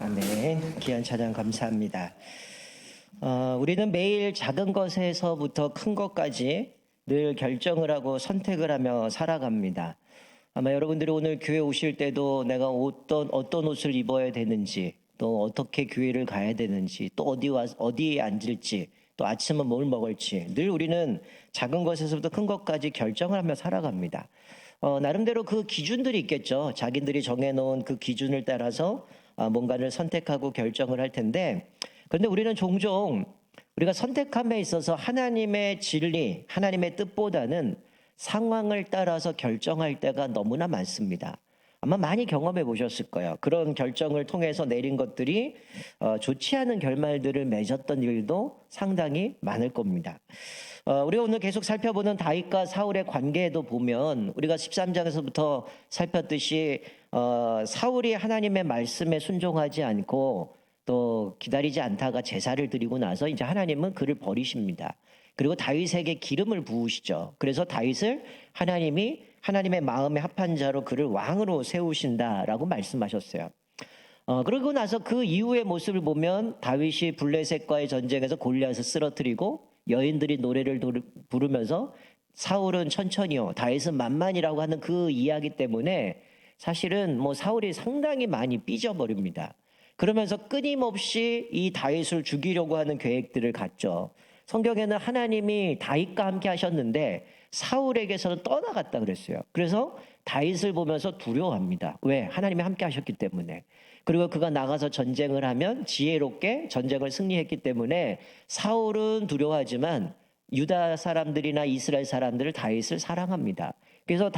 아멘. 귀한 찬양 감사합니다. 우리는 매일 작은 것에서부터 큰 것까지 늘 결정을 하고 선택을 하며 살아갑니다. 아마 여러분들이 오늘 교회 오실 때도 내가 어떤 옷을 입어야 되는지, 또 어떻게 교회를 가야 되는지, 또 어디에 앉을지, 또 아침은 뭘 먹을지 늘 우리는 작은 것에서부터 큰 것까지 결정을 하며 살아갑니다. 나름대로 그 기준들이 있겠죠. 자기들이 정해놓은 그 기준을 따라서 뭔가를 선택하고 결정을 할 텐데, 그런데 우리는 종종 우리가 선택함에 있어서 하나님의 진리, 하나님의 뜻보다는 상황을 따라서 결정할 때가 너무나 많습니다. 아마 많이 경험해 보셨을 거예요. 그런 결정을 통해서 내린 것들이 좋지 않은 결말들을 맺었던 일도 상당히 많을 겁니다. 우리가 오늘 계속 살펴보는 다윗과 사울의 관계에도 보면 우리가 13장에서부터 살폈듯이 사울이 하나님의 말씀에 순종하지 않고 또 기다리지 않다가 제사를 드리고 나서 이제 하나님은 그를 버리십니다. 그리고 다윗에게 기름을 부으시죠. 그래서 다윗을 하나님의 마음에 합한 자로 그를 왕으로 세우신다라고 말씀하셨어요. 그러고 나서 그 이후의 모습을 보면 다윗이 블레셋과의 전쟁에서 골리앗을 쓰러뜨리고 여인들이 노래를 부르면서 사울은 천천히요, 다윗은 만만이라고 하는 그 이야기 때문에 사실은 사울이 상당히 많이 삐져버립니다. 그러면서 끊임없이 이 다윗을 죽이려고 하는 계획들을 갖죠. 성경에는 하나님이 다윗과 함께 하셨는데 사울에게서는 떠나갔다 그랬어요. 그래서 다윗을 보면서 두려워합니다. 왜? 하나님이 함께 하셨기 때문에. 그리고 그가 나가서 전쟁을 하면 지혜롭게 전쟁을 승리했기 때문에 사울은 두려워하지만 유다 사람들이나 이스라엘 사람들을 다윗을 사랑합니다. 그래서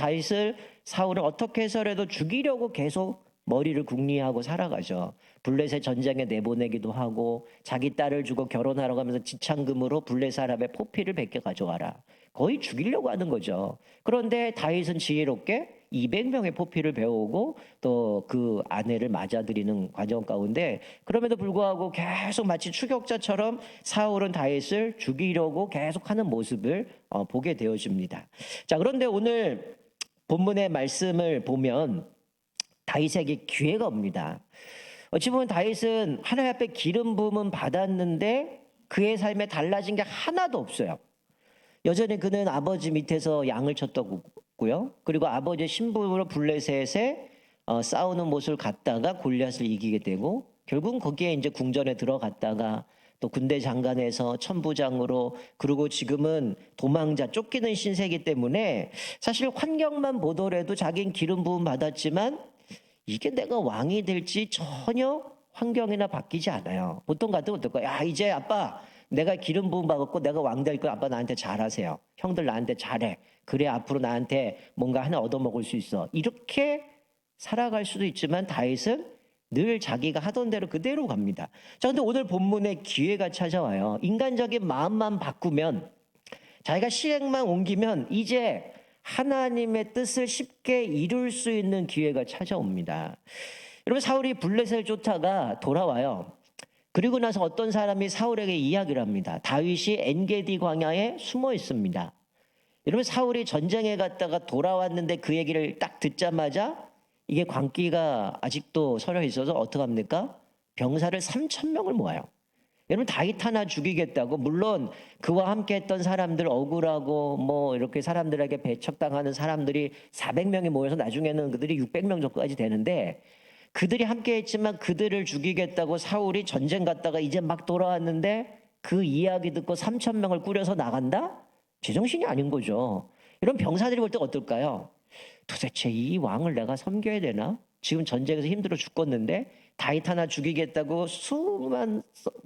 사울을 어떻게 해서라도 죽이려고 계속 머리를 궁리하고 살아가죠. 블레셋 전쟁에 내보내기도 하고 자기 딸을 주고 결혼하라고 하면서 지참금으로 블레셋 사람의 포피를 100개 가져와라. 거의 죽이려고 하는 거죠. 그런데 다윗은 지혜롭게 200명의 포피를 배우고 또 그 아내를 맞아들이는 과정 가운데, 그럼에도 불구하고 계속 마치 추격자처럼 사울은 다윗을 죽이려고 계속하는 모습을 보게 되어집니다. 자, 그런데 오늘 본문의 말씀을 보면 다윗에게 기회가 옵니다. 어찌 보면 다윗은 하나님 앞에 기름 부음은 받았는데 그의 삶에 달라진 게 하나도 없어요. 여전히 그는 아버지 밑에서 양을 쳤더고요. 그리고 아버지의 신부로 블레셋에 싸우는 모습을 갖다가 골리앗을 이기게 되고, 결국은 거기에 이제 궁전에 들어갔다가 또 군대 장관에서 천부장으로, 그리고 지금은 도망자 쫓기는 신세이기 때문에 사실 환경만 보더라도 자기는 기름 부음 받았지만 이게 내가 왕이 될지 전혀 환경이나 바뀌지 않아요. 보통 같으면 어떨까요? 야, 이제 아빠 내가 기름 부음 받았고 내가 왕 될 거야. 아빠 나한테 잘하세요. 형들 나한테 잘해. 그래 앞으로 나한테 뭔가 하나 얻어먹을 수 있어. 이렇게 살아갈 수도 있지만 다윗은 늘 자기가 하던 대로 그대로 갑니다. 자, 근데 오늘 본문에 기회가 찾아와요. 인간적인 마음만 바꾸면, 자기가 실행만 옮기면 이제 하나님의 뜻을 쉽게 이룰 수 있는 기회가 찾아옵니다. 여러분, 사울이 블레셋을 쫓다가 돌아와요. 그리고 나서 어떤 사람이 사울에게 이야기를 합니다. 다윗이 엔게디 광야에 숨어 있습니다. 여러분, 사울이 전쟁에 갔다가 돌아왔는데 그 얘기를 딱 듣자마자 이게 광기가 아직도 서려 있어서 어떡합니까? 병사를 3,000명을 모아요. 여러분, 다윗 하나 죽이겠다고, 물론 그와 함께 했던 사람들 억울하고 이렇게 사람들에게 배척당하는 사람들이 400명이 모여서 나중에는 그들이 600명 정도까지 되는데, 그들이 함께 했지만 그들을 죽이겠다고 사울이 전쟁 갔다가 이제 막 돌아왔는데 그 이야기 듣고 3,000명을 꾸려서 나간다? 제정신이 아닌 거죠. 이런 병사들이 볼 때 어떨까요? 도대체 이 왕을 내가 섬겨야 되나? 지금 전쟁에서 힘들어 죽겠는데 다윗 하나 죽이겠다고 수많은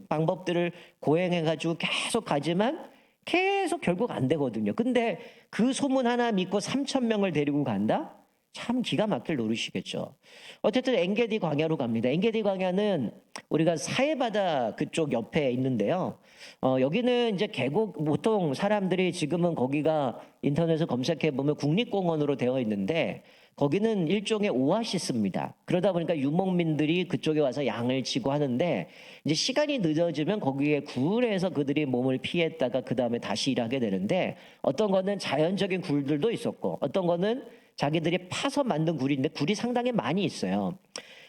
방법들을 고행해가지고 계속 가지만 계속 결국 안 되거든요. 근데 그 소문 하나 믿고 3,000명을 데리고 간다? 참 기가 막힐 노릇이겠죠. 어쨌든 엔게디 광야로 갑니다. 엔게디 광야는 우리가 사해바다 그쪽 옆에 있는데요. 여기는 이제 계곡, 보통 사람들이 지금은 거기가 인터넷에 검색해 보면 국립공원으로 되어 있는데 거기는 일종의 오아시스입니다. 그러다 보니까 유목민들이 그쪽에 와서 양을 치고 하는데, 이제 시간이 늦어지면 거기에 굴에서 그들이 몸을 피했다가 그 다음에 다시 일하게 되는데, 어떤 거는 자연적인 굴들도 있었고 어떤 거는 자기들이 파서 만든 굴인데 굴이 상당히 많이 있어요.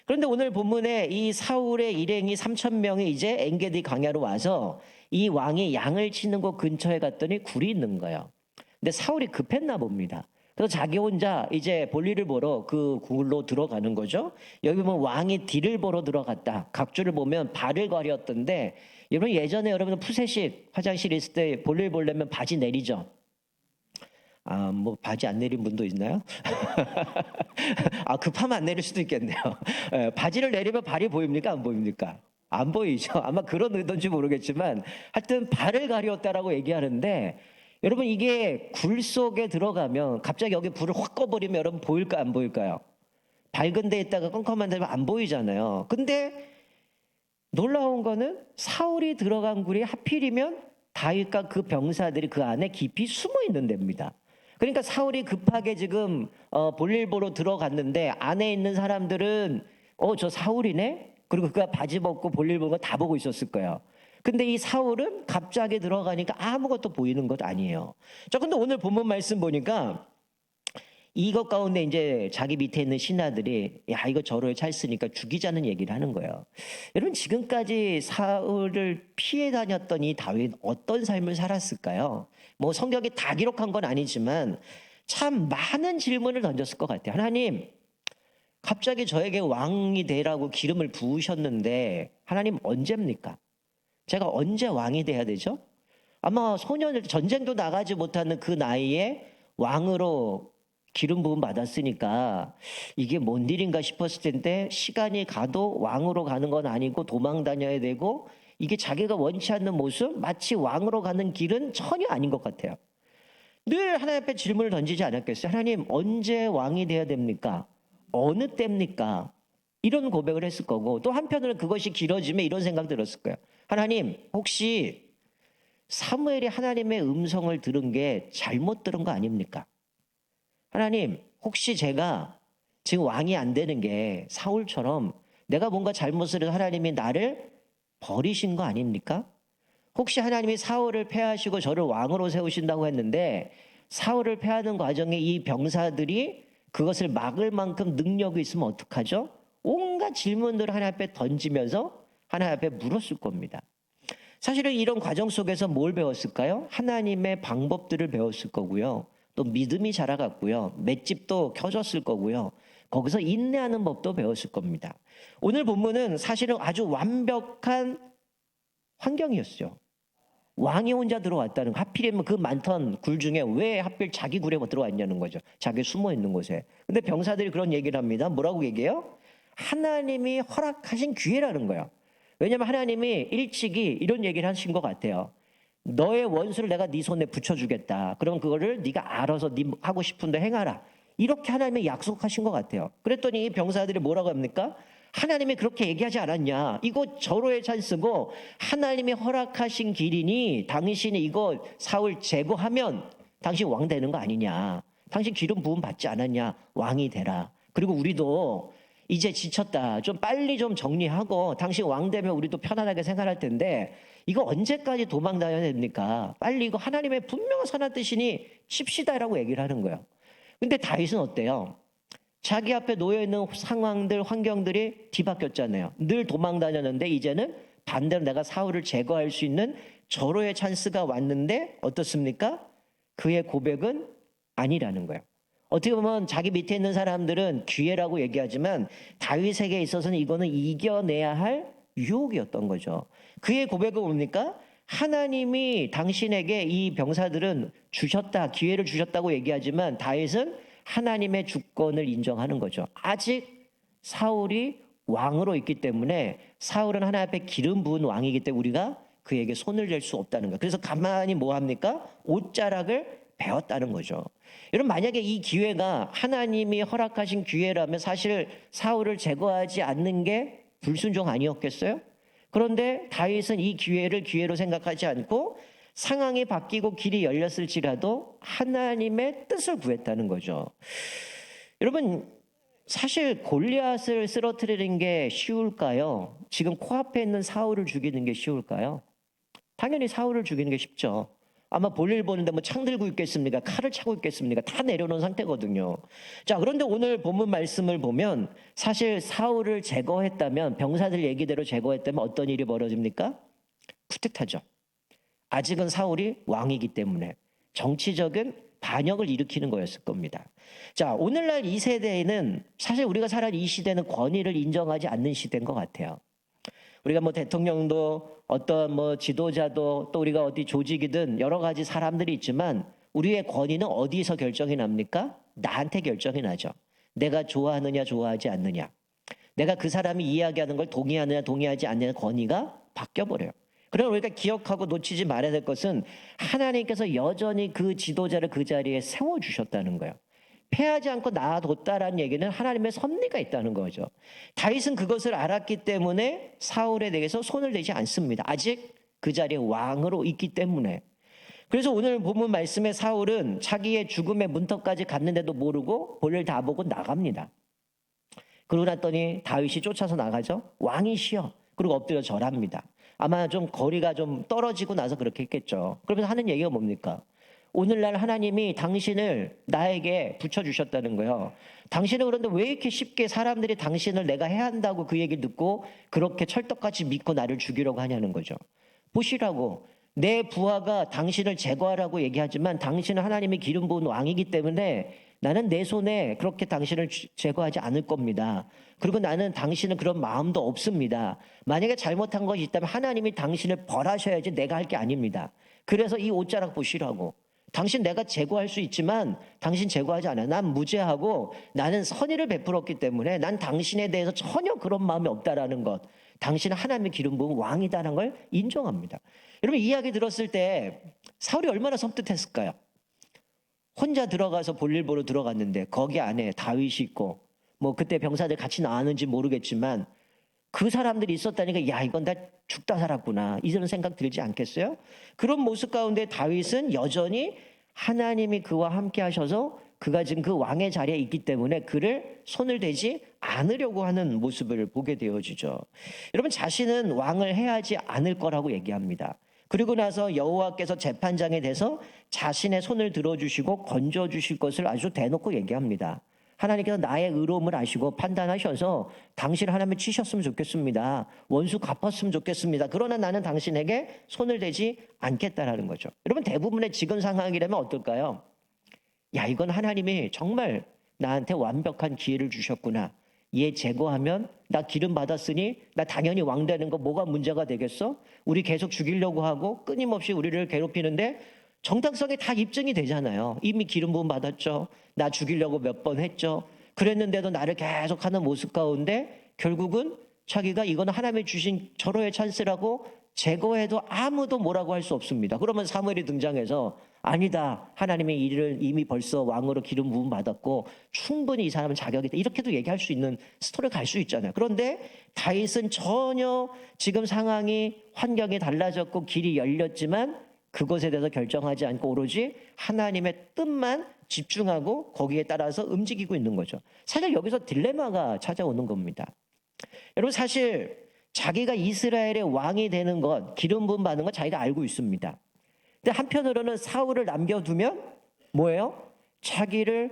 그런데 오늘 본문에 이 사울의 일행이 3천 명이 이제 엔게디 광야로 와서 이 왕이 양을 치는 곳 근처에 갔더니 굴이 있는 거예요. 근데 사울이 급했나 봅니다. 그래서 자기 혼자 이제 볼일을 보러 그 굴로 들어가는 거죠. 여기 보면 왕이 뒤를 보러 들어갔다. 각주를 보면 발을 가렸던데, 여러분 예전에 여러분 푸세식 화장실에 있을 때 볼일 보려면 바지 내리죠. 뭐 바지 안 내린 분도 있나요? 급하면 안 내릴 수도 있겠네요. 바지를 내리면 발이 보입니까? 안 보입니까? 안 보이죠. 아마 그런 의도인지 모르겠지만 하여튼 발을 가렸다라고 얘기하는데, 여러분 이게 굴 속에 들어가면 갑자기 여기 불을 확 꺼버리면 여러분 보일까 안 보일까요? 밝은 데 있다가 컴컴한 데면 안 보이잖아요. 근데 놀라운 거는 사울이 들어간 굴이 하필이면 다윗과 그 병사들이 그 안에 깊이 숨어 있는 데입니다. 그러니까 사울이 급하게 지금 볼일 보러 들어갔는데 안에 있는 사람들은 저 사울이네? 그리고 그가 바지 벗고 볼일 보는 거 다 보고 있었을 거예요. 근데 이 사울은 갑자기 들어가니까 아무것도 보이는 것 아니에요. 자, 근데 오늘 본문 말씀 보니까 이것 가운데 이제 자기 밑에 있는 신하들이 야, 이거 저를 찰으니까 죽이자는 얘기를 하는 거예요. 여러분 지금까지 사울을 피해 다녔던 이 다윗 어떤 삶을 살았을까요? 뭐 성경에 다 기록한 건 아니지만 참 많은 질문을 던졌을 것 같아요. 하나님, 갑자기 저에게 왕이 되라고 기름을 부으셨는데 하나님 언제입니까? 제가 언제 왕이 돼야 되죠? 아마 소년 전쟁도 나가지 못하는 그 나이에 왕으로 기름 부음 받았으니까 이게 뭔 일인가 싶었을 텐데 시간이 가도 왕으로 가는 건 아니고 도망 다녀야 되고 이게 자기가 원치 않는 모습, 마치 왕으로 가는 길은 전혀 아닌 것 같아요. 늘 하나님 앞에 질문을 던지지 않았겠어요? 하나님 언제 왕이 돼야 됩니까? 어느 때입니까? 이런 고백을 했을 거고, 또 한편으로는 그것이 길어지면 이런 생각 들었을 거예요. 하나님 혹시 사무엘이 하나님의 음성을 들은 게 잘못 들은 거 아닙니까? 하나님 혹시 제가 지금 왕이 안 되는 게 사울처럼 내가 뭔가 잘못을 해서 하나님이 나를 버리신 거 아닙니까? 혹시 하나님이 사울을 패하시고 저를 왕으로 세우신다고 했는데 사울을 패하는 과정에 이 병사들이 그것을 막을 만큼 능력이 있으면 어떡하죠? 온갖 질문들을 하나님 앞에 던지면서 하나님 앞에 물었을 겁니다. 사실은 이런 과정 속에서 뭘 배웠을까요? 하나님의 방법들을 배웠을 거고요. 또 믿음이 자라갔고요. 맷집도 켜졌을 거고요. 거기서 인내하는 법도 배웠을 겁니다. 오늘 본문은 사실은 아주 완벽한 환경이었죠. 왕이 혼자 들어왔다는 거. 하필이면 그 많던 굴 중에 왜 하필 자기 굴에 들어왔냐는 거죠. 자기 숨어 있는 곳에. 근데 병사들이 그런 얘기를 합니다. 뭐라고 얘기해요? 하나님이 허락하신 기회라는 거예요. 왜냐하면 하나님이 일찍이 이런 얘기를 하신 것 같아요. 너의 원수를 내가 네 손에 붙여주겠다. 그럼 그거를 네가 알아서 네 하고 싶은 데 행하라. 이렇게 하나님이 약속하신 것 같아요. 그랬더니 이 병사들이 뭐라고 합니까? 하나님이 그렇게 얘기하지 않았냐? 이거 절호의 찬스고 하나님이 허락하신 길이니 당신이 이거 사울 제거하면 당신 왕 되는 거 아니냐? 당신 기름 부음 받지 않았냐? 왕이 되라. 그리고 우리도 이제 지쳤다. 좀 빨리 좀 정리하고 당신 왕 되면 우리도 편안하게 생활할 텐데 이거 언제까지 도망 다녀야 됩니까? 빨리 이거 하나님의 분명한 선한 뜻이니 칩시다라고 얘기를 하는 거예요. 근데 다윗은 어때요? 자기 앞에 놓여있는 상황들, 환경들이 뒤바뀌었잖아요. 늘 도망 다녔는데 이제는 반대로 내가 사울을 제거할 수 있는 절호의 찬스가 왔는데 어떻습니까? 그의 고백은 아니라는 거예요. 어떻게 보면 자기 밑에 있는 사람들은 기회라고 얘기하지만 다윗에게 있어서는 이거는 이겨내야 할 유혹이었던 거죠. 그의 고백은 뭡니까? 하나님이 당신에게 이 병사들은 주셨다, 기회를 주셨다고 얘기하지만 다윗은 하나님의 주권을 인정하는 거죠. 아직 사울이 왕으로 있기 때문에 사울은 하나님 앞에 기름 부은 왕이기 때문에 우리가 그에게 손을 댈 수 없다는 거예요. 그래서 가만히 뭐 합니까? 옷자락을 배웠다는 거죠. 여러분 만약에 이 기회가 하나님이 허락하신 기회라면 사실 사울을 제거하지 않는 게 불순종 아니었겠어요? 그런데 다윗은 이 기회를 기회로 생각하지 않고 상황이 바뀌고 길이 열렸을지라도 하나님의 뜻을 구했다는 거죠. 여러분 사실 골리앗을 쓰러뜨리는 게 쉬울까요? 지금 코앞에 있는 사울을 죽이는 게 쉬울까요? 당연히 사울을 죽이는 게 쉽죠. 아마 볼일 보는데 뭐 창 들고 있겠습니까? 칼을 차고 있겠습니까? 다 내려놓은 상태거든요. 자, 그런데 오늘 본문 말씀을 보면 사실 사울을 제거했다면, 병사들 얘기대로 제거했다면 어떤 일이 벌어집니까? 쿠데타죠. 아직은 사울이 왕이기 때문에 정치적인 반역을 일으키는 거였을 겁니다. 자, 오늘날 이 세대에는 사실 우리가 살아가는 이 시대는 권위를 인정하지 않는 시대인 것 같아요. 우리가 뭐 대통령도 어떤 뭐 지도자도 또 우리가 어디 조직이든 여러 가지 사람들이 있지만 우리의 권위는 어디서 결정이 납니까? 나한테 결정이 나죠. 내가 좋아하느냐 좋아하지 않느냐. 내가 그 사람이 이야기하는 걸 동의하느냐 동의하지 않느냐 권위가 바뀌어버려요. 그러나 우리가 기억하고 놓치지 말아야 될 것은 하나님께서 여전히 그 지도자를 그 자리에 세워주셨다는 거예요. 패하지 않고 놔뒀다라는 얘기는 하나님의 섭리가 있다는 거죠. 다윗은 그것을 알았기 때문에 사울에 대해서 손을 대지 않습니다. 아직 그 자리에 왕으로 있기 때문에. 그래서 오늘 본문 말씀에 사울은 자기의 죽음의 문턱까지 갔는데도 모르고 볼일 다 보고 나갑니다. 그러고 났더니 다윗이 쫓아서 나가죠. 왕이시여. 그리고 엎드려 절합니다. 아마 좀 거리가 좀 떨어지고 나서 그렇게 했겠죠. 그러면서 하는 얘기가 뭡니까? 오늘날 하나님이 당신을 나에게 붙여주셨다는 거예요. 당신은 그런데 왜 이렇게 쉽게 사람들이 당신을 내가 해야 한다고 그 얘기를 듣고 그렇게 철떡같이 믿고 나를 죽이려고 하냐는 거죠. 보시라고. 내 부하가 당신을 제거하라고 얘기하지만 당신은 하나님의 기름 부은 왕이기 때문에 나는 내 손에 그렇게 당신을 제거하지 않을 겁니다. 그리고 나는 당신은 그런 마음도 없습니다. 만약에 잘못한 것이 있다면 하나님이 당신을 벌하셔야지 내가 할 게 아닙니다. 그래서 이 옷자락 보시라고. 당신 내가 제거할 수 있지만 당신 제거하지 않아요. 난 무죄하고 나는 선의를 베풀었기 때문에 난 당신에 대해서 전혀 그런 마음이 없다라는 것. 당신은 하나님의 기름 부은 왕이다라는 걸 인정합니다. 여러분 이야기 들었을 때 사울이 얼마나 섬뜩했을까요? 혼자 들어가서 볼일 보러 들어갔는데 거기 안에 다윗이 있고 뭐 그때 병사들 같이 나왔는지 모르겠지만 그 사람들이 있었다니까 야 이건 다 죽다 살았구나 이런 생각 들지 않겠어요? 그런 모습 가운데 다윗은 여전히 하나님이 그와 함께 하셔서 그가 지금 그 왕의 자리에 있기 때문에 그를 손을 대지 않으려고 하는 모습을 보게 되어지죠. 여러분 자신은 왕을 해하지 않을 거라고 얘기합니다. 그리고 나서 여호와께서 재판장에 대해서 자신의 손을 들어주시고 건져주실 것을 아주 대놓고 얘기합니다. 하나님께서 나의 의로움을 아시고 판단하셔서 당신 하나님을 치셨으면 좋겠습니다. 원수 갚았으면 좋겠습니다. 그러나 나는 당신에게 손을 대지 않겠다라는 거죠. 여러분 대부분의 지금 상황이라면 어떨까요? 야 이건 하나님이 정말 나한테 완벽한 기회를 주셨구나. 얘 제거하면 나 기름 받았으니 나 당연히 왕 되는 거 뭐가 문제가 되겠어? 우리 계속 죽이려고 하고 끊임없이 우리를 괴롭히는데 정당성이 다 입증이 되잖아요. 이미 기름 부음 받았죠. 나 죽이려고 몇 번 했죠. 그랬는데도 나를 계속하는 모습 가운데 결국은 자기가 이건 하나님이 주신 절호의 찬스라고 제거해도 아무도 뭐라고 할 수 없습니다. 그러면 사무엘이 등장해서 아니다. 하나님의 일을 이미 벌써 왕으로 기름 부음 받았고 충분히 이 사람은 자격이 있다. 이렇게도 얘기할 수 있는 스토리를 갈 수 있잖아요. 그런데 다윗은 전혀 지금 상황이 환경이 달라졌고 길이 열렸지만 그것에 대해서 결정하지 않고 오로지 하나님의 뜻만 집중하고 거기에 따라서 움직이고 있는 거죠. 사실 여기서 딜레마가 찾아오는 겁니다. 여러분 사실 자기가 이스라엘의 왕이 되는 것, 기름 부음 받는 것 자기가 알고 있습니다. 근데 한편으로는 사울을 남겨두면 뭐예요? 자기를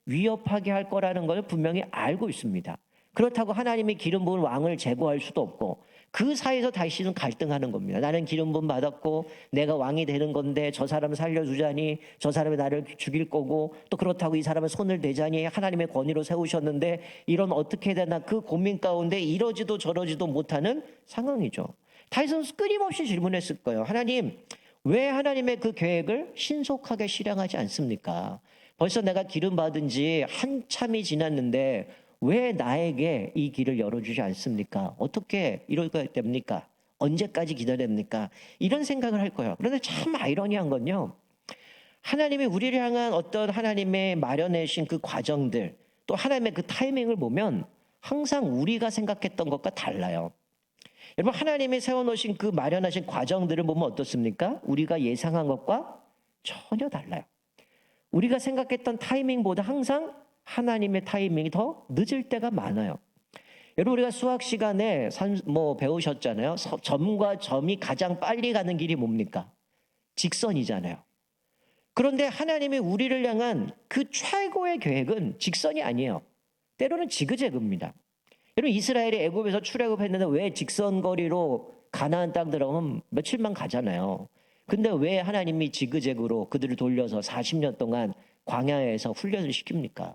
위협하게 할 거라는 걸 분명히 알고 있습니다. 그렇다고 하나님이 기름 부은 왕을 제거할 수도 없고 그 사이에서 다시는 갈등하는 겁니다. 나는 기름 부음 받았고 내가 왕이 되는 건데 저 사람을 살려주자니 저 사람이 나를 죽일 거고 또 그렇다고 이 사람을 손을 대자니 하나님의 권위로 세우셨는데 이런 어떻게 해야 되나 그 고민 가운데 이러지도 저러지도 못하는 상황이죠. 다윗은 끊임없이 질문했을 거예요. 하나님 왜 하나님의 그 계획을 신속하게 실행하지 않습니까? 벌써 내가 기름 받은 지 한참이 지났는데 왜 나에게 이 길을 열어주지 않습니까? 어떻게 이럴까 됩니까? 언제까지 기다립니까? 이런 생각을 할 거예요. 그런데 참 아이러니한 건요. 하나님이 우리를 향한 어떤 하나님의 마련해신 그 과정들 또 하나님의 그 타이밍을 보면 항상 우리가 생각했던 것과 달라요. 여러분 하나님이 세워놓으신 그 마련하신 과정들을 보면 어떻습니까? 우리가 예상한 것과 전혀 달라요. 우리가 생각했던 타이밍보다 항상 하나님의 타이밍이 더 늦을 때가 많아요. 여러분 우리가 수학 시간에 배우셨잖아요. 점과 점이 가장 빨리 가는 길이 뭡니까? 직선이잖아요. 그런데 하나님이 우리를 향한 그 최고의 계획은 직선이 아니에요. 때로는 지그재그입니다. 여러분 이스라엘이 애굽에서 출애굽했는데 왜 직선거리로 가나안 땅 들어가면 며칠만 가잖아요. 근데 왜 하나님이 지그재그로 그들을 돌려서 40년 동안 광야에서 훈련을 시킵니까?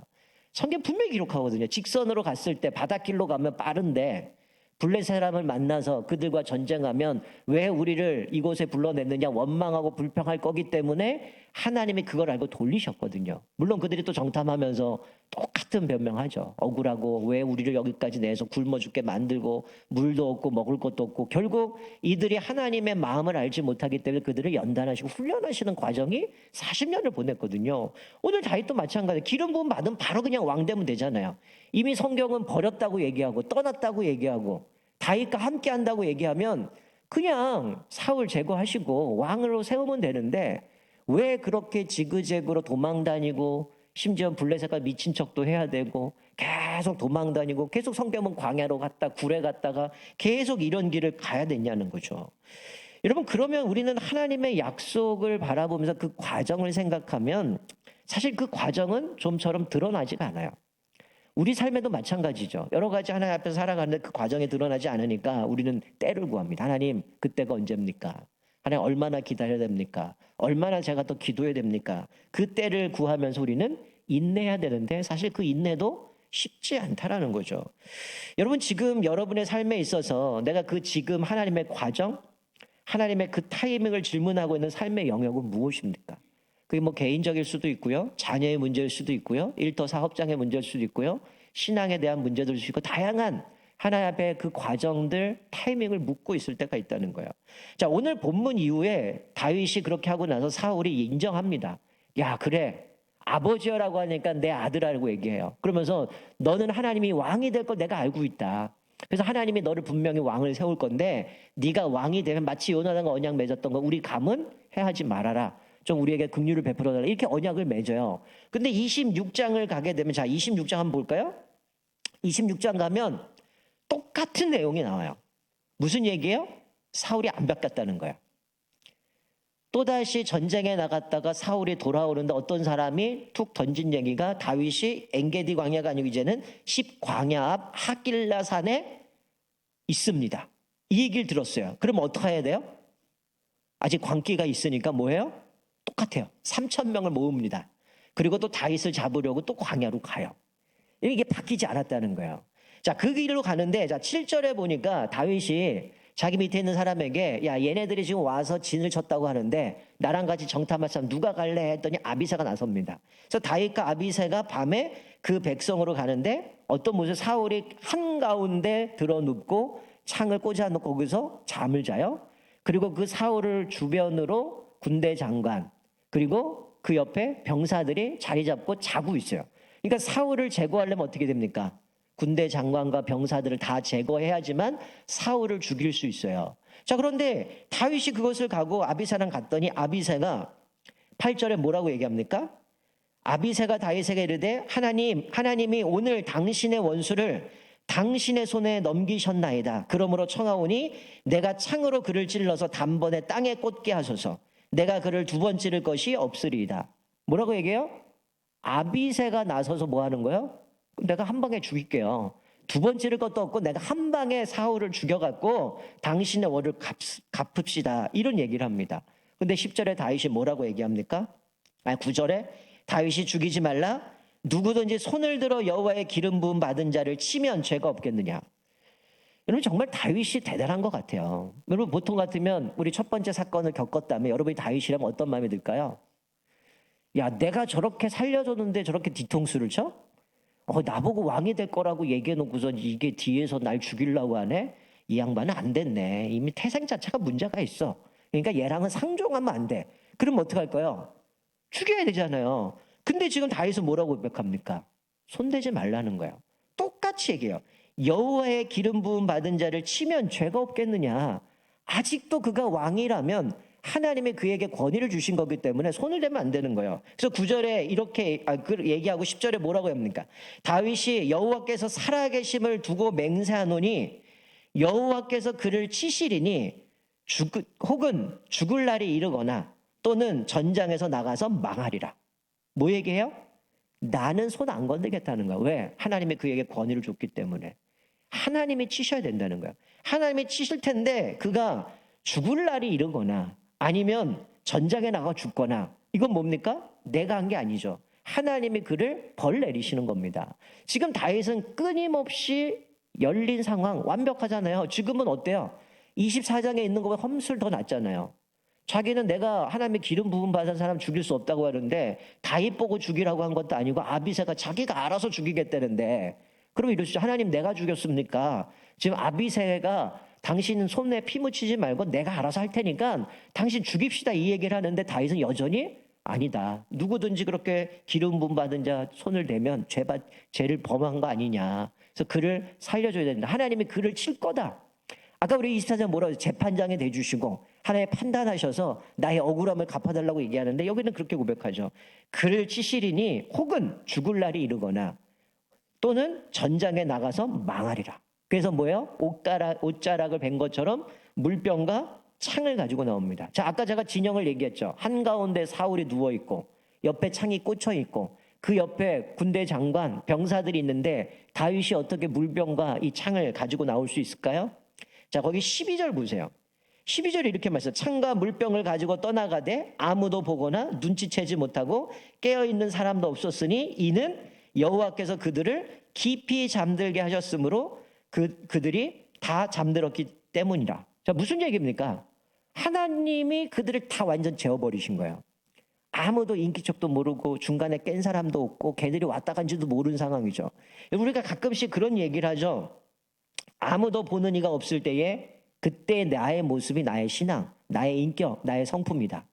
성경 분명히 기록하거든요. 직선으로 갔을 때 바닷길로 가면 빠른데 블레셋 사람을 만나서 그들과 전쟁하면 왜 우리를 이곳에 불러냈느냐 원망하고 불평할 거기 때문에 하나님이 그걸 알고 돌리셨거든요. 물론 그들이 또 정탐하면서 똑같은 변명하죠. 억울하고 왜 우리를 여기까지 내서 굶어 죽게 만들고 물도 없고 먹을 것도 없고 결국 이들이 하나님의 마음을 알지 못하기 때문에 그들을 연단하시고 훈련하시는 과정이 40년을 보냈거든요. 오늘 다윗도 마찬가지예요. 기름 부음 받으면 바로 그냥 왕 되면 되잖아요. 이미 성경은 버렸다고 얘기하고 떠났다고 얘기하고 다윗과 함께 한다고 얘기하면 그냥 사울 제거하시고 왕으로 세우면 되는데 왜 그렇게 지그재그로 도망다니고 심지어 블레셋과 미친 척도 해야 되고 계속 도망다니고 계속 성경은 광야로 갔다 굴에 갔다가 계속 이런 길을 가야 되냐는 거죠. 여러분 그러면 우리는 하나님의 약속을 바라보면서 그 과정을 생각하면 사실 그 과정은 좀처럼 드러나지가 않아요. 우리 삶에도 마찬가지죠. 여러 가지 하나님 앞에서 살아가는데 그 과정이 드러나지 않으니까 우리는 때를 구합니다. 하나님 그때가 언제입니까? 하나님 얼마나 기다려야 됩니까? 얼마나 제가 또 기도해야 됩니까? 그 때를 구하면서 우리는 인내해야 되는데 사실 그 인내도 쉽지 않다라는 거죠. 여러분 지금 여러분의 삶에 있어서 내가 그 지금 하나님의 과정, 하나님의 그 타이밍을 질문하고 있는 삶의 영역은 무엇입니까? 그게 뭐 개인적일 수도 있고요. 자녀의 문제일 수도 있고요. 일터 사업장의 문제일 수도 있고요. 신앙에 대한 문제들 수도 있고 다양한 하나님 앞에 그 과정들 타이밍을 묻고 있을 때가 있다는 거예요. 자, 오늘 본문 이후에 다윗이 그렇게 하고 나서 사울이 인정합니다. 야, 그래. 아버지여라고 하니까 내 아들이라고 얘기해요. 그러면서 너는 하나님이 왕이 될 걸 내가 알고 있다. 그래서 하나님이 너를 분명히 왕을 세울 건데 네가 왕이 되면 마치 요나단과 언약 맺었던 거 우리 가문 해하지 말아라. 좀 우리에게 긍휼을 베풀어 달라. 이렇게 언약을 맺어요. 근데 26장을 가게 되면 자, 26장 한번 볼까요? 26장 가면 똑같은 내용이 나와요. 무슨 얘기예요? 사울이 안 바뀌었다는 거예요. 또다시 전쟁에 나갔다가 사울이 돌아오는데 어떤 사람이 툭 던진 얘기가 다윗이 엔게디 광야가 아니고 이제는 10광야 앞 하길라 산에 있습니다. 이 얘기를 들었어요. 그럼 어떻게 해야 돼요? 아직 광기가 있으니까 뭐예요? 똑같아요. 3,000명을 모읍니다. 그리고 또 다윗을 잡으려고 또 광야로 가요. 이게 바뀌지 않았다는 거예요. 자, 그 길로 가는데 자 7절에 보니까 다윗이 자기 밑에 있는 사람에게 야 얘네들이 지금 와서 진을 쳤다고 하는데 나랑 같이 정탐할 사람 누가 갈래 했더니 아비새가 나섭니다. 그래서 다윗과 아비새가 밤에 그 백성으로 가는데 어떤 모습 사울이 한가운데 들어 눕고 창을 꽂아 놓고 거기서 잠을 자요. 그리고 그 사울을 주변으로 군대 장관 그리고 그 옆에 병사들이 자리 잡고 자고 있어요. 그러니까 사울을 제거하려면 어떻게 됩니까? 군대 장관과 병사들을 다 제거해야지만 사울을 죽일 수 있어요. 자, 그런데 다윗이 그것을 가고 아비새랑 갔더니 아비새가 8절에 뭐라고 얘기합니까? 아비새가 다윗에게 이르되 하나님이 오늘 당신의 원수를 당신의 손에 넘기셨나이다. 그러므로 청하오니 내가 창으로 그를 찔러서 단번에 땅에 꽂게 하소서. 내가 그를 두 번 찌를 것이 없으리이다. 뭐라고 얘기해요? 아비새가 나서서 뭐 하는 거예요? 내가 한 방에 죽일게요. 두 번 찌를 것도 없고 내가 한 방에 사울을 죽여갖고 당신의 월을 갚읍시다. 이런 얘기를 합니다. 근데 10절에 다윗이 뭐라고 얘기합니까? 9절에 다윗이 죽이지 말라. 누구든지 손을 들어 여호와의 기름 부음 받은 자를 치면 죄가 없겠느냐. 여러분 정말 다윗이 대단한 것 같아요. 여러분 보통 같으면 우리 첫 번째 사건을 겪었다면 여러분이 다윗이라면 어떤 마음이 들까요? 야, 내가 저렇게 살려줬는데 저렇게 뒤통수를 쳐? 나보고 왕이 될 거라고 얘기해놓고서 이게 뒤에서 날 죽이려고 하네? 이 양반은 안 됐네. 이미 태생 자체가 문제가 있어. 그러니까 얘랑은 상종하면 안 돼. 그럼 어떡할까요? 죽여야 되잖아요. 근데 지금 다윗은 뭐라고 고백합니까? 손대지 말라는 거예요. 똑같이 얘기해요. 여호와의 기름 부음 받은 자를 치면 죄가 없겠느냐. 아직도 그가 왕이라면 하나님이 그에게 권위를 주신 거기 때문에 손을 대면 안 되는 거예요. 그래서 9절에 이렇게 얘기하고 10절에 뭐라고 합니까? 다윗이 여호와께서 살아계심을 두고 맹세하노니 여호와께서 그를 치시리니 혹은 죽을 날이 이르거나 또는 전장에서 나가서 망하리라. 뭐 얘기해요? 나는 손 안 건드겠다는 거야. 왜? 하나님이 그에게 권위를 줬기 때문에. 하나님이 치셔야 된다는 거야. 하나님이 치실 텐데 그가 죽을 날이 이르거나 아니면 전장에 나가 죽거나, 이건 뭡니까? 내가 한 게 아니죠. 하나님이 그를 벌 내리시는 겁니다. 지금 다윗은 끊임없이 열린 상황 완벽하잖아요. 지금은 어때요? 24장에 있는 것보다 험술 더 낫잖아요. 자기는 내가 하나님의 기름 부음 받은 사람 죽일 수 없다고 하는데 다윗 보고 죽이라고 한 것도 아니고 아비새가 자기가 알아서 죽이겠다는데, 그럼 이러시죠. 하나님 내가 죽였습니까? 지금 아비새가 당신 손에 피 묻히지 말고 내가 알아서 할 테니까 당신 죽입시다, 이 얘기를 하는데 다윗은 여전히 아니다. 누구든지 그렇게 기름 부음 받은 자 손을 대면 죄를 범한 거 아니냐. 그래서 그를 살려줘야 된다. 하나님이 그를 칠 거다. 아까 우리 24장 뭐라고 해요? 재판장에 대주시고 하나님 판단하셔서 나의 억울함을 갚아달라고 얘기하는데, 여기는 그렇게 고백하죠. 그를 치시리니 혹은 죽을 날이 이르거나 또는 전장에 나가서 망하리라. 그래서 뭐예요? 옷자락을 벤 것처럼 물병과 창을 가지고 나옵니다. 자, 아까 제가 진영을 얘기했죠. 한가운데 사울이 누워있고 옆에 창이 꽂혀있고 그 옆에 군대 장관, 병사들이 있는데 다윗이 어떻게 물병과 이 창을 가지고 나올 수 있을까요? 자, 거기 12절 보세요. 12절에 이렇게 말해요. 창과 물병을 가지고 떠나가되 아무도 보거나 눈치채지 못하고 깨어있는 사람도 없었으니 이는 여호와께서 그들을 깊이 잠들게 하셨으므로 그들이 다 잠들었기 때문이라. 자, 무슨 얘기입니까? 하나님이 그들을 다 완전 재워버리신 거예요. 아무도 인기척도 모르고 중간에 깬 사람도 없고 걔들이 왔다 간지도 모르는 상황이죠. 우리가 가끔씩 그런 얘기를 하죠. 아무도 보는 이가 없을 때에 그때 나의 모습이 나의 신앙, 나의 인격, 나의 성품이다.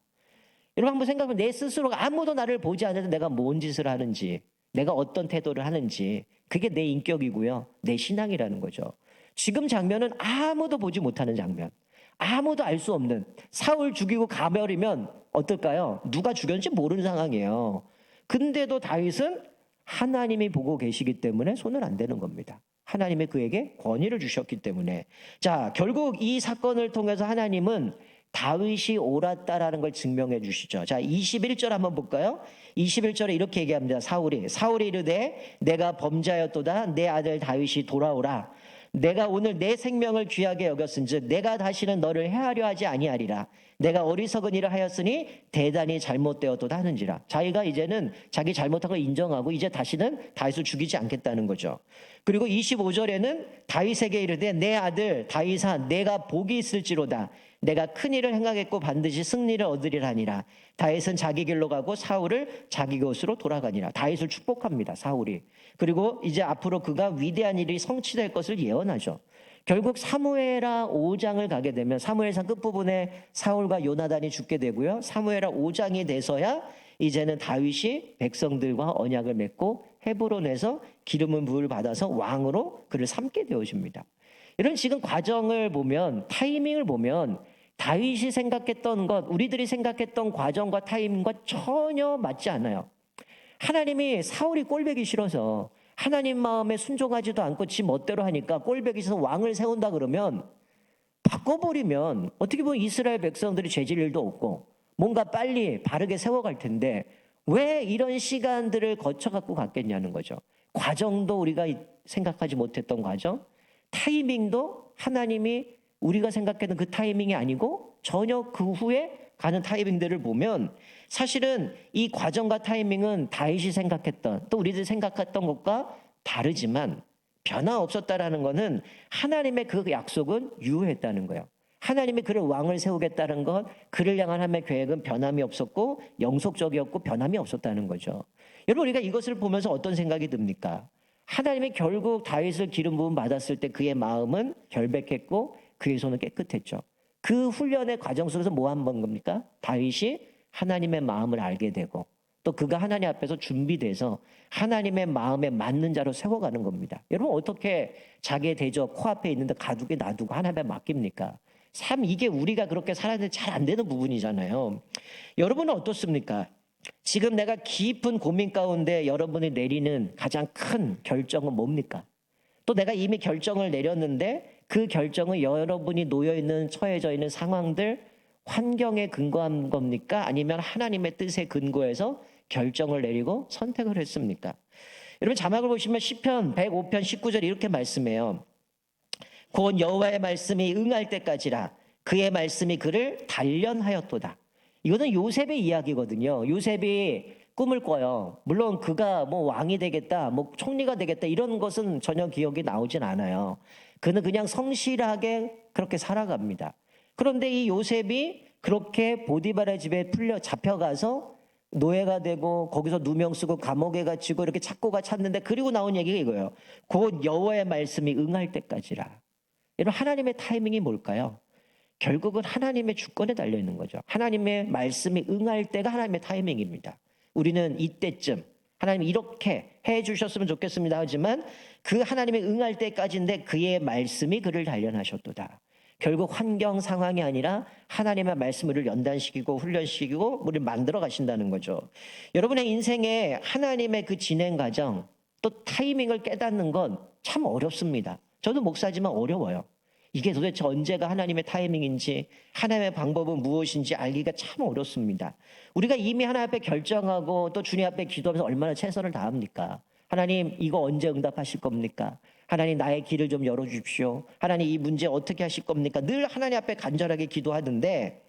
여러분 한번 생각해보면 내 스스로가 아무도 나를 보지 않아도 내가 뭔 짓을 하는지, 내가 어떤 태도를 하는지, 그게 내 인격이고요, 내 신앙이라는 거죠. 지금 장면은 아무도 보지 못하는 장면, 아무도 알 수 없는, 사울 죽이고 가버리면 어떨까요? 누가 죽였는지 모르는 상황이에요. 근데도 다윗은 하나님이 보고 계시기 때문에 손을 안 대는 겁니다. 하나님이 그에게 권위를 주셨기 때문에. 자, 결국 이 사건을 통해서 하나님은 다윗이 옳았다라는 걸 증명해 주시죠. 자, 21절 한번 볼까요? 21절에 이렇게 얘기합니다. 사울이 이르되 내가 범죄하였도다. 내 아들 다윗이 돌아오라. 내가 오늘 내 생명을 귀하게 여겼은즉 내가 다시는 너를 해하려 하지 아니하리라. 내가 어리석은 일을 하였으니 대단히 잘못되었도다 하는지라. 자기가 이제는 자기 잘못한 걸 인정하고 이제 다시는 다윗을 죽이지 않겠다는 거죠. 그리고 25절에는 다윗에게 이르되 내 아들 다윗아 내가 복이 있을지로다. 내가 큰 일을 행하겠고 반드시 승리를 얻으리라니라. 다윗은 자기 길로 가고 사울을 자기 곳으로 돌아가니라. 다윗을 축복합니다, 사울이. 그리고 이제 앞으로 그가 위대한 일이 성취될 것을 예언하죠. 결국 사무엘하 5장을 가게 되면 사무엘상 끝부분에 사울과 요나단이 죽게 되고요. 사무엘하 5장이 돼서야 이제는 다윗이 백성들과 언약을 맺고 헤브론에서 기름을 부을 받아서 왕으로 그를 삼게 되어집니다. 이런 지금 과정을 보면, 타이밍을 보면 다윗이 생각했던 것, 우리들이 생각했던 과정과 타이밍과 전혀 맞지 않아요. 하나님이 사울이 꼴보기 싫어서 하나님 마음에 순종하지도 않고 지 멋대로 하니까 꼴보기 싫어서 왕을 세운다 그러면, 바꿔버리면 어떻게 보면 이스라엘 백성들이 죄질 일도 없고 뭔가 빨리 바르게 세워갈 텐데 왜 이런 시간들을 거쳐갖고 갔겠냐는 거죠. 과정도 우리가 생각하지 못했던 과정, 타이밍도 하나님이 우리가 생각했던 그 타이밍이 아니고 전혀 그 후에 가는 타이밍들을 보면 사실은 이 과정과 타이밍은 다윗이 생각했던, 또 우리들이 생각했던 것과 다르지만 변화 없었다라는 것은 하나님의 그 약속은 유효했다는 거예요. 하나님이 그를 왕을 세우겠다는 것, 그를 향한 하나님의 계획은 변함이 없었고 영속적이었고 변함이 없었다는 거죠. 여러분, 우리가 이것을 보면서 어떤 생각이 듭니까? 하나님이 결국 다윗을 기름 부음 받았을 때 그의 마음은 결백했고 그의 손은 깨끗했죠. 그 훈련의 과정 속에서 뭐 한 번 겁니까? 다윗이 하나님의 마음을 알게 되고 또 그가 하나님 앞에서 준비돼서 하나님의 마음에 맞는 자로 세워가는 겁니다. 여러분, 어떻게 자기의 대적 코앞에 있는데 가두게 놔두고 하나님에 맡깁니까? 참 이게 우리가 그렇게 살아야 잘 안 되는 부분이잖아요. 여러분은 어떻습니까? 지금 내가 깊은 고민 가운데 여러분이 내리는 가장 큰 결정은 뭡니까? 또 내가 이미 결정을 내렸는데 그 결정은 여러분이 놓여있는 처해져 있는 상황들, 환경에 근거한 겁니까? 아니면 하나님의 뜻에 근거해서 결정을 내리고 선택을 했습니까? 여러분 자막을 보시면 시편 105편 19절 이렇게 말씀해요. 곧 여호와의 말씀이 응할 때까지라 그의 말씀이 그를 단련하였도다. 이거는 요셉의 이야기거든요. 요셉이 꿈을 꿔요. 물론 그가 뭐 왕이 되겠다, 뭐 총리가 되겠다 이런 것은 전혀 기억이 나오진 않아요. 그는 그냥 성실하게 그렇게 살아갑니다. 그런데 이 요셉이 그렇게 보디발의 집에 잡혀가서 노예가 되고 거기서 누명 쓰고 감옥에 갇히고 이렇게 찾고가 찾는데 그리고 나온 얘기가 이거예요. 곧 여호와의 말씀이 응할 때까지라. 여러분 하나님의 타이밍이 뭘까요? 결국은 하나님의 주권에 달려 있는 거죠. 하나님의 말씀이 응할 때가 하나님의 타이밍입니다. 우리는 이때쯤 하나님 이렇게 해 주셨으면 좋겠습니다 하지만 그 하나님의 응할 때까지인데 그의 말씀이 그를 단련하셨도다. 결국 환경 상황이 아니라 하나님의 말씀을 연단시키고 훈련시키고 우리를 만들어 가신다는 거죠. 여러분의 인생에 하나님의 그 진행 과정 또 타이밍을 깨닫는 건 참 어렵습니다. 저도 목사지만 어려워요. 이게 도대체 언제가 하나님의 타이밍인지 하나님의 방법은 무엇인지 알기가 참 어렵습니다. 우리가 이미 하나님 앞에 결정하고 또 주님 앞에 기도하면서 얼마나 최선을 다합니까? 하나님 이거 언제 응답하실 겁니까? 하나님 나의 길을 좀 열어주십시오. 하나님 이 문제 어떻게 하실 겁니까? 늘 하나님 앞에 간절하게 기도하는데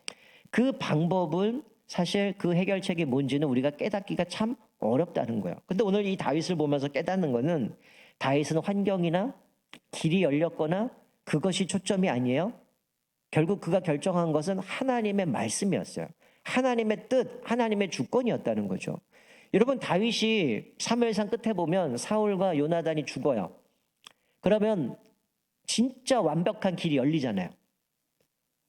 그 방법은 사실 그 해결책이 뭔지는 우리가 깨닫기가 참 어렵다는 거예요. 근데 오늘 이 다윗을 보면서 깨닫는 거는 다윗은 환경이나 길이 열렸거나 그것이 초점이 아니에요. 결국 그가 결정한 것은 하나님의 말씀이었어요. 하나님의 뜻, 하나님의 주권이었다는 거죠. 여러분 다윗이 사무엘상 끝에 보면 사울과 요나단이 죽어요. 그러면 진짜 완벽한 길이 열리잖아요.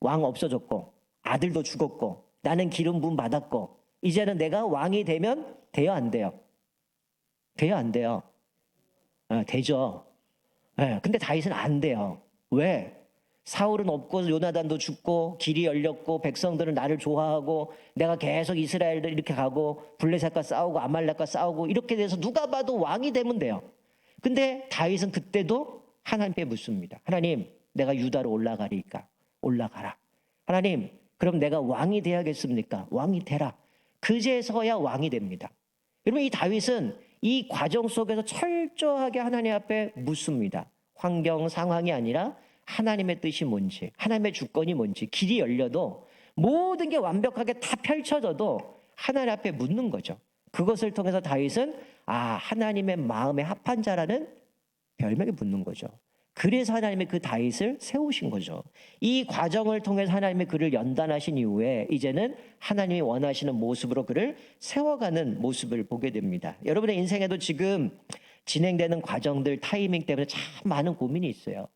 왕 없어졌고 아들도 죽었고 나는 기름 부음 받았고 이제는 내가 왕이 되면 돼요 안 돼요? 돼요 안 돼요? 되죠. 근데 다윗은 안 돼요. 왜? 사울은 없고 요나단도 죽고 길이 열렸고 백성들은 나를 좋아하고 내가 계속 이스라엘을 이렇게 가고 블레셋과 싸우고 아말렉과 싸우고 이렇게 돼서 누가 봐도 왕이 되면 돼요. 근데 다윗은 그때도 하나님께 묻습니다. 하나님 내가 유다로 올라가리까? 올라가라. 하나님 그럼 내가 왕이 돼야겠습니까? 왕이 되라. 그제서야 왕이 됩니다. 여러분 이 다윗은 이 과정 속에서 철저하게 하나님 앞에 묻습니다. 환경 상황이 아니라 하나님의 뜻이 뭔지, 하나님의 주권이 뭔지, 길이 열려도 모든 게 완벽하게 다 펼쳐져도 하나님 앞에 묻는 거죠. 그것을 통해서 다윗은 하나님의 마음에 합한 자라는 별명이 붙는 거죠. 그래서 하나님이 그 다윗을 세우신 거죠. 이 과정을 통해서 하나님이 그를 연단하신 이후에 이제는 하나님이 원하시는 모습으로 그를 세워가는 모습을 보게 됩니다. 여러분의 인생에도 지금 진행되는 과정들 타이밍 때문에 참 많은 고민이 있어요.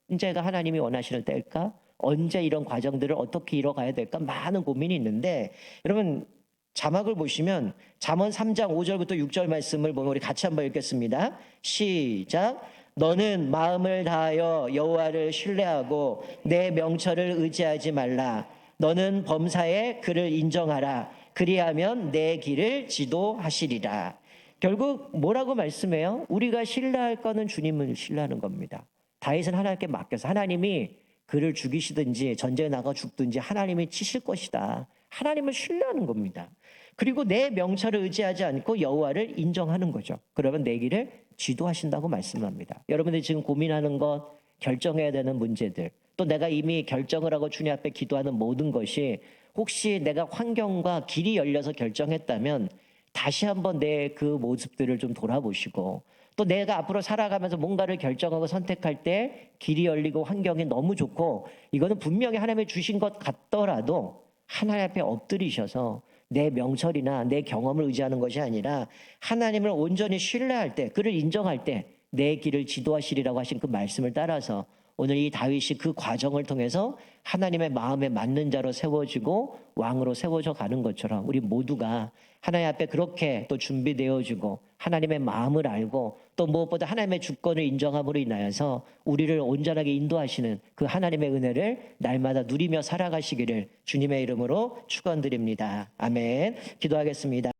언제가 하나님이 원하시는 때일까? 언제 이런 과정들을 어떻게 이뤄가야 될까? 많은 고민이 있는데 여러분 자막을 보시면 잠언 3장 5절부터 6절 말씀을 보면 우리 같이 한번 읽겠습니다. 시작. 너는 마음을 다하여 여호와를 신뢰하고 내 명철을 의지하지 말라. 너는 범사에 그를 인정하라. 그리하면 내 길을 지도하시리라. 결국 뭐라고 말씀해요? 우리가 신뢰할 거는 주님을 신뢰하는 겁니다. 다윗은 하나님께 맡겨서 하나님이 그를 죽이시든지 전쟁에 나가 죽든지 하나님이 치실 것이다. 하나님을 신뢰하는 겁니다. 그리고 내 명철을 의지하지 않고 여호와를 인정하는 거죠. 그러면 내 길을 지도하신다고 말씀합니다. 여러분들이 지금 고민하는 것, 결정해야 되는 문제들, 또 내가 이미 결정을 하고 주님 앞에 기도하는 모든 것이 혹시 내가 환경과 길이 열려서 결정했다면 다시 한번 내 그 모습들을 좀 돌아보시고 또 내가 앞으로 살아가면서 뭔가를 결정하고 선택할 때 길이 열리고 환경이 너무 좋고 이거는 분명히 하나님이 주신 것 같더라도 하나님 앞에 엎드리셔서 내 명철이나 내 경험을 의지하는 것이 아니라 하나님을 온전히 신뢰할 때 그를 인정할 때 내 길을 지도하시리라고 하신 그 말씀을 따라서 오늘 이 다윗이 그 과정을 통해서 하나님의 마음에 맞는 자로 세워지고 왕으로 세워져 가는 것처럼 우리 모두가 하나님 앞에 그렇게 또 준비되어지고 하나님의 마음을 알고 또 무엇보다 하나님의 주권을 인정함으로 인하여서 우리를 온전하게 인도하시는 그 하나님의 은혜를 날마다 누리며 살아가시기를 주님의 이름으로 축원드립니다. 아멘. 기도하겠습니다.